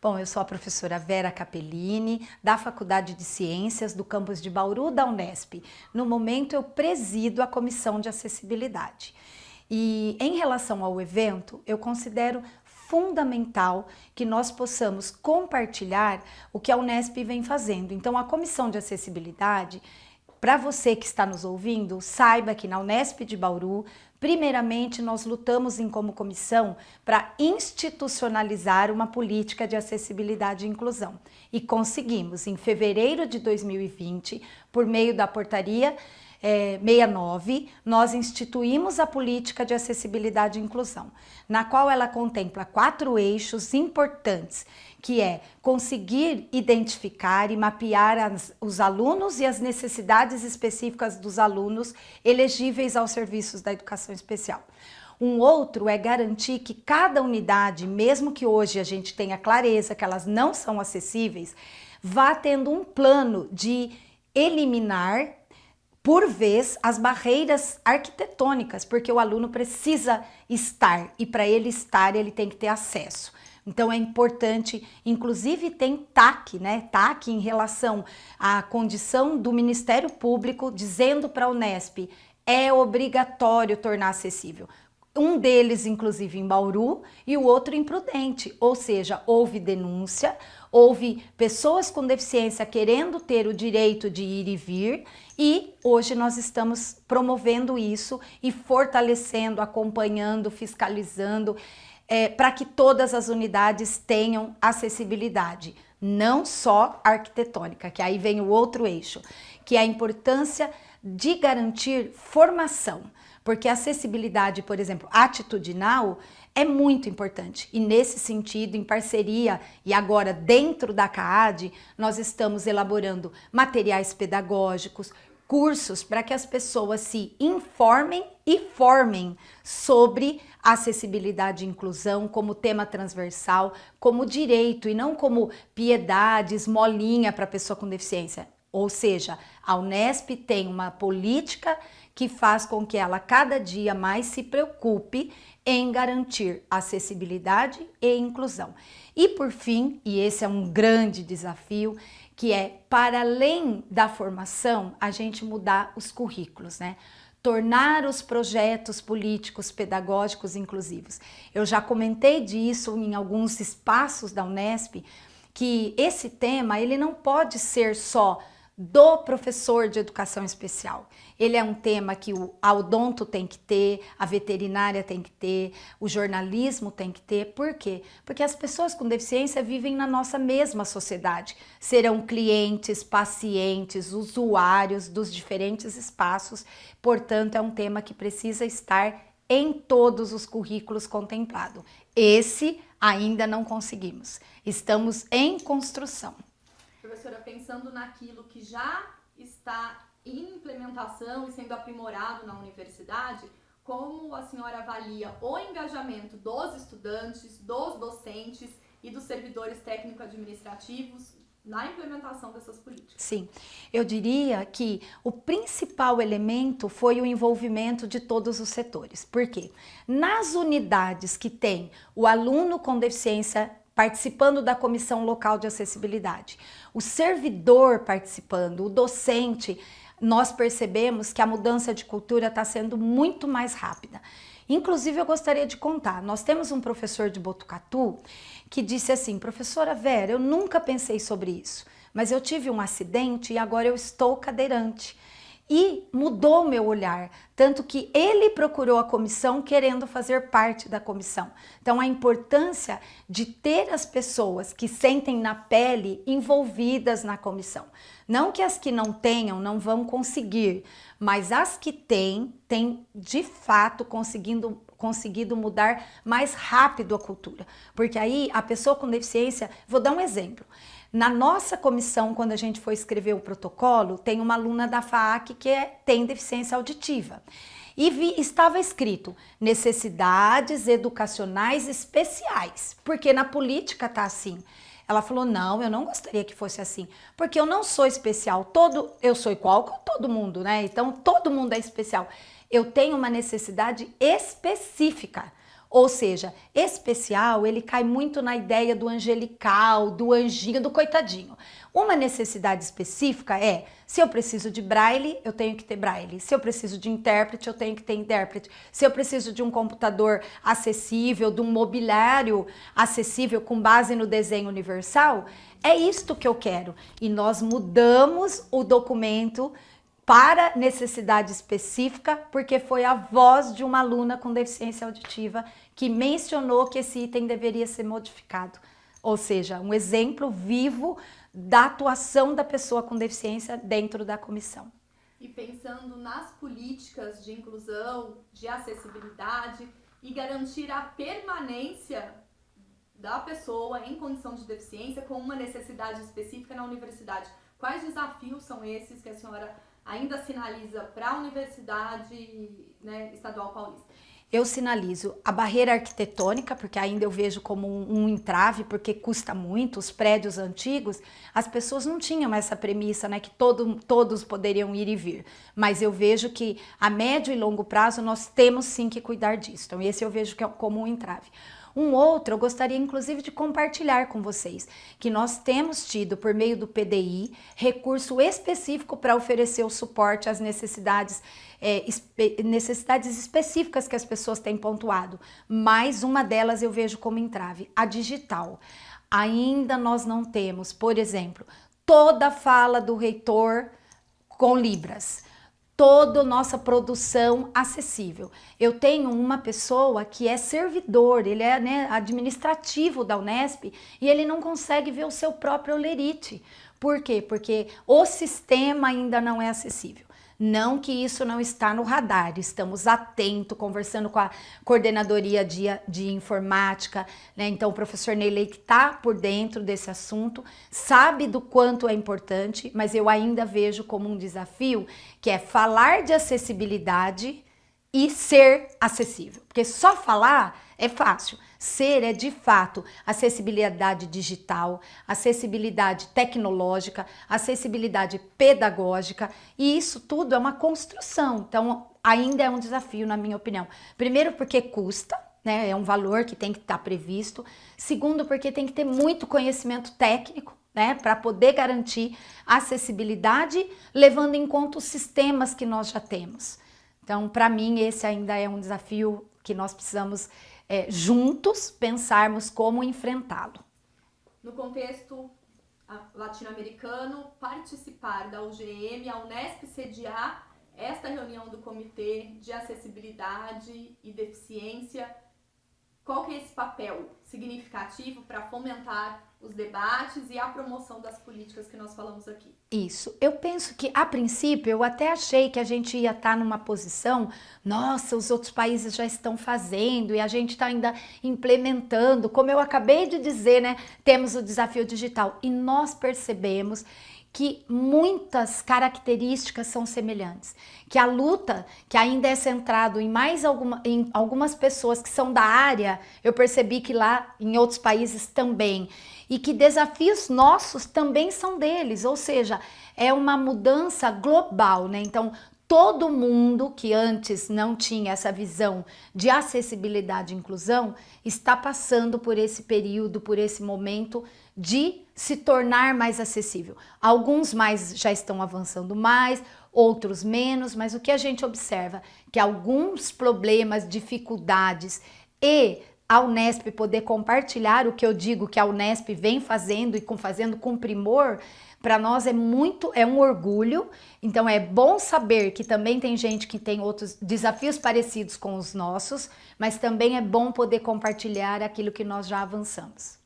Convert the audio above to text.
Bom, eu sou a professora Vera Capellini, da Faculdade de Ciências do campus de Bauru da Unesp. No momento, eu presido a Comissão de Acessibilidade. E em relação ao evento, eu considero fundamental que nós possamos compartilhar o que a Unesp vem fazendo. Então, a Comissão de Acessibilidade, para você que está nos ouvindo, saiba que na Unesp de Bauru, primeiramente, nós lutamos como comissão para institucionalizar uma política de acessibilidade e inclusão. E conseguimos, em fevereiro de 2020, por meio da portaria 69, nós instituímos a política de acessibilidade e inclusão, na qual ela contempla 4 eixos importantes, que é conseguir identificar e mapear os alunos e as necessidades específicas dos alunos elegíveis aos serviços da educação especial. Um outro é garantir que cada unidade, mesmo que hoje a gente tenha clareza que elas não são acessíveis, vá tendo um plano de eliminar por vez as barreiras arquitetônicas, porque o aluno precisa estar e para ele estar ele tem que ter acesso. Então é importante, inclusive tem TAC, né? TAC em relação à condição do Ministério Público dizendo para a Unesp é obrigatório tornar acessível. Um deles, inclusive, em Bauru e o outro em Prudente, ou seja, houve denúncia, houve pessoas com deficiência querendo ter o direito de ir e vir e hoje nós estamos promovendo isso e fortalecendo, acompanhando, fiscalizando para que todas as unidades tenham acessibilidade, não só arquitetônica, que aí vem o outro eixo, que é a importância de garantir formação. Porque a acessibilidade, por exemplo, atitudinal é muito importante. E nesse sentido, em parceria e agora dentro da CAAD, nós estamos elaborando materiais pedagógicos, cursos para que as pessoas se informem e formem sobre acessibilidade e inclusão como tema transversal, como direito e não como piedade, esmolinha para a pessoa com deficiência. Ou seja, a Unesp tem uma política que faz com que ela cada dia mais se preocupe em garantir acessibilidade e inclusão. E por fim, e esse é um grande desafio, que é para além da formação, a gente mudar os currículos, né? Tornar os projetos políticos pedagógicos inclusivos. Eu já comentei disso em alguns espaços da Unesp, que esse tema ele não pode ser só do professor de educação especial. Ele é um tema que a odonto tem que ter, a veterinária tem que ter, o jornalismo tem que ter. Por quê? Porque as pessoas com deficiência vivem na nossa mesma sociedade. Serão clientes, pacientes, usuários dos diferentes espaços. Portanto, é um tema que precisa estar em todos os currículos contemplado. Esse ainda não conseguimos. Estamos em construção. Professora, pensando naquilo que já está em implementação e sendo aprimorado na universidade, como a senhora avalia o engajamento dos estudantes, dos docentes e dos servidores técnico-administrativos na implementação dessas políticas? Sim, eu diria que o principal elemento foi o envolvimento de todos os setores. Por quê? Nas unidades que tem o aluno com deficiência participando da comissão local de acessibilidade, o servidor participando, o docente, nós percebemos que a mudança de cultura está sendo muito mais rápida. Inclusive, eu gostaria de contar, nós temos um professor de Botucatu que disse assim, professora Vera, eu nunca pensei sobre isso, mas eu tive um acidente e agora eu estou cadeirante. E mudou o meu olhar, tanto que ele procurou a comissão querendo fazer parte da comissão. Então, a importância de ter as pessoas que sentem na pele envolvidas na comissão. Não que as que não tenham não vão conseguir, mas as que têm de fato conseguido mudar mais rápido a cultura. Porque aí a pessoa com deficiência, vou dar um exemplo. Na nossa comissão, quando a gente foi escrever o protocolo, tem uma aluna da FAAC que tem deficiência auditiva. E estava escrito necessidades educacionais especiais, porque na política tá assim. Ela falou, não, eu não gostaria que fosse assim, porque eu não sou especial, eu sou igual com todo mundo, né? Então todo mundo é especial. Eu tenho uma necessidade específica. Ou seja, especial, ele cai muito na ideia do angelical, do anjinho, do coitadinho. Uma necessidade específica é, se eu preciso de braille, eu tenho que ter braille. Se eu preciso de intérprete, eu tenho que ter intérprete. Se eu preciso de um computador acessível, de um mobiliário acessível com base no desenho universal, é isto que eu quero. E nós mudamos o documento para necessidade específica, porque foi a voz de uma aluna com deficiência auditiva que mencionou que esse item deveria ser modificado. Ou seja, um exemplo vivo da atuação da pessoa com deficiência dentro da comissão. E pensando nas políticas de inclusão, de acessibilidade e garantir a permanência da pessoa em condição de deficiência com uma necessidade específica na universidade, quais desafios são esses que a senhora ainda sinaliza para a Universidade, né, Estadual Paulista? Eu sinalizo a barreira arquitetônica, porque ainda eu vejo como um entrave, porque custa muito. Os prédios antigos, as pessoas não tinham essa premissa, né, que todos poderiam ir e vir. Mas eu vejo que a médio e longo prazo nós temos sim que cuidar disso. Então esse eu vejo que é como um entrave. Um outro, eu gostaria inclusive de compartilhar com vocês, que nós temos tido, por meio do PDI, recurso específico para oferecer o suporte às necessidades específicas que as pessoas têm pontuado. Mas uma delas eu vejo como entrave, a digital. Ainda nós não temos, por exemplo, toda a fala do reitor com Libras. Toda nossa produção acessível. Eu tenho uma pessoa que é servidor, ele é, né, administrativo da Unesp e ele não consegue ver o seu próprio holerite. Por quê? Porque o sistema ainda não é acessível. Não que isso não está no radar, estamos atentos, conversando com a coordenadoria de informática, né? Então o professor Neilei, que está por dentro desse assunto, sabe do quanto é importante, mas eu ainda vejo como um desafio, que é falar de acessibilidade e ser acessível. Porque só falar é fácil. Ser é de fato acessibilidade digital, acessibilidade tecnológica, acessibilidade pedagógica, e isso tudo é uma construção. Então ainda é um desafio, na minha opinião. Primeiro porque custa, né? É um valor que tem que estar previsto. Segundo porque tem que ter muito conhecimento técnico, né, para poder garantir acessibilidade, levando em conta os sistemas que nós já temos. Então, para mim, esse ainda é um desafio que nós precisamos juntos pensarmos como enfrentá-lo. No contexto latino-americano, participar da UGM, a Unesp sediar esta reunião do Comitê de Acessibilidade e Deficiência, qual que é esse papel significativo para fomentar os debates e a promoção das políticas que nós falamos aqui? Isso. Eu penso que, a princípio, eu até achei que a gente ia estar numa posição, nossa, os outros países já estão fazendo e a gente está ainda implementando. Como eu acabei de dizer, né, temos o desafio digital e nós percebemos que muitas características são semelhantes, que a luta, que ainda é centrado em em algumas pessoas que são da área, eu percebi que lá em outros países também, e que desafios nossos também são deles, ou seja, é uma mudança global, né? Então, todo mundo que antes não tinha essa visão de acessibilidade e inclusão está passando por esse período, por esse momento de se tornar mais acessível. Alguns mais já estão avançando mais, outros menos, mas o que a gente observa? Que alguns problemas, dificuldades e a Unesp poder compartilhar o que eu digo que a Unesp vem fazendo e fazendo com primor, para nós é um orgulho. Então é bom saber que também tem gente que tem outros desafios parecidos com os nossos, mas também é bom poder compartilhar aquilo que nós já avançamos.